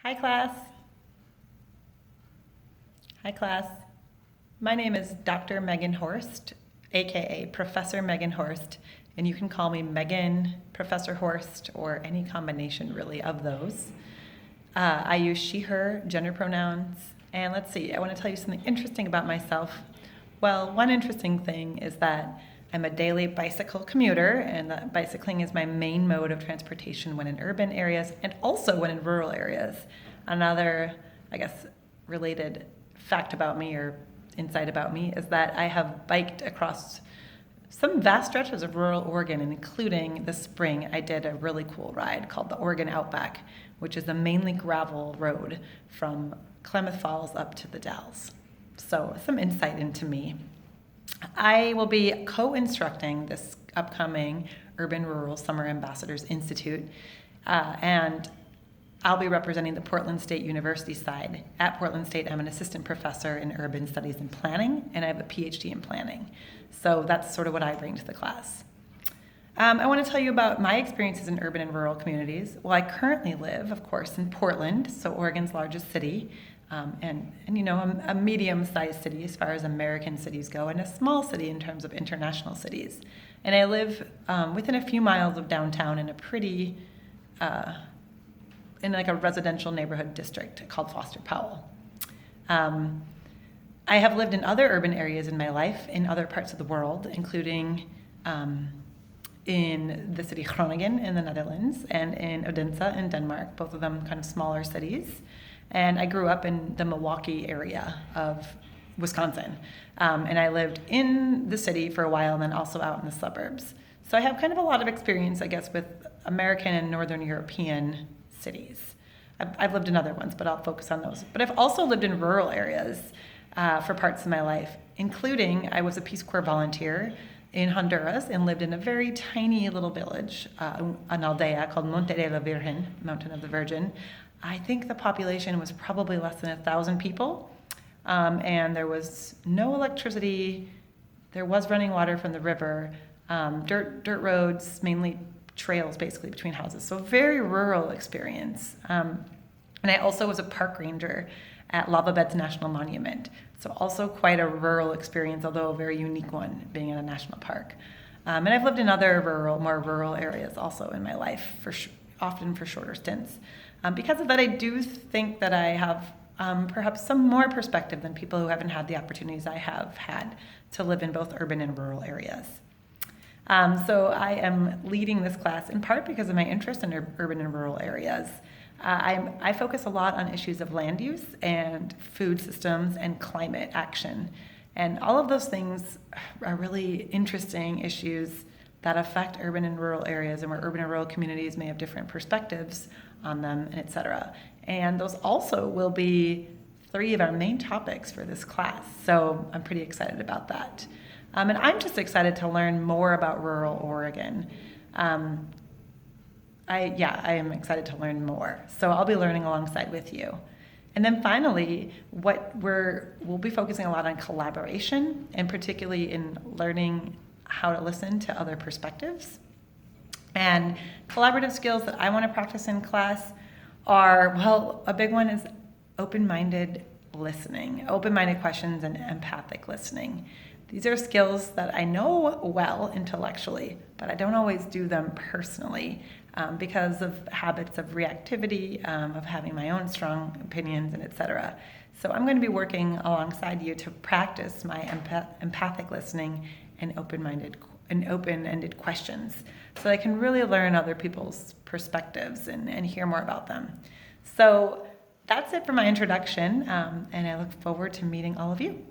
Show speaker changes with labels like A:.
A: Hi, class. Hi, class. My name is Dr. Megan Horst, aka Professor Megan Horst, and you can call me Megan, Professor Horst, or any combination really of those. I use she, her gender pronouns, and let's see, I want to tell you something interesting about myself. Well, one interesting thing is that I'm a daily bicycle commuter, and that bicycling is my main mode of transportation when in urban areas and also when in rural areas. Another, I guess, related fact about me or insight about me is that I have biked across some vast stretches of rural Oregon, including this spring I did a really cool ride called the Oregon Outback, which is a mainly gravel road from Klamath Falls up to the Dalles. So some insight into me. I will be co-instructing this upcoming Urban Rural Summer Ambassadors Institute, and I'll be representing the Portland State University side. At Portland State, I'm an assistant professor in urban studies and planning, and I have a PhD in planning. So that's sort of what I bring to the class. I want to tell you about my experiences in urban and rural communities. Well, I currently live, of course, in Portland, so Oregon's largest city, and you know, a medium-sized city as far as American cities go, and a small city in terms of international cities. And I live within a few miles of downtown in a pretty, in like a residential neighborhood district called Foster Powell. I have lived in other urban areas in my life in other parts of the world, including in the city Groningen in the Netherlands and in Odense in Denmark, both of them kind of smaller cities. And I grew up in the Milwaukee area of Wisconsin. And I lived in the city for a while and then also out in the suburbs. So I have kind of a lot of experience, I guess, with American and Northern European cities. I've lived in other ones, but I'll focus on those. But I've also lived in rural areas for parts of my life, including I was a Peace Corps volunteer in Honduras and lived in a very tiny little village, an aldea called Monte de la Virgen, Mountain of the Virgin. I think the population was probably less than 1,000 people, and there was no electricity. There was running water from the river, dirt roads, mainly trails basically between houses. So very rural experience. And I also was a park ranger at Lava Beds National Monument. So also quite a rural experience, although a very unique one, being in a national park. And I've lived in other more rural areas also in my life, often for shorter stints. Because of that, I do think that I have perhaps some more perspective than people who haven't had the opportunities I have had to live in both urban and rural areas. So I am leading this class in part because of my interest in urban and rural areas. I focus a lot on issues of land use and food systems and climate action. And all of those things are really interesting issues that affect urban and rural areas and where urban and rural communities may have different perspectives on them, and et cetera. And those also will be 3 of our main topics for this class. So I'm pretty excited about that. And I'm just excited to learn more about rural Oregon. I am excited to learn more. So I'll be learning alongside with you. And then finally, we'll be focusing a lot on collaboration, and particularly in learning how to listen to other perspectives. And collaborative skills that I want to practice in class are, well, a big one is open-minded listening, open-minded questions, and empathic listening. These are skills that I know well intellectually, but I don't always do them personally because of habits of reactivity, of having my own strong opinions, and et cetera. So I'm going to be working alongside you to practice my empathic listening and open-ended questions so I can really learn other people's perspectives and hear more about them. So that's it for my introduction, and I look forward to meeting all of you.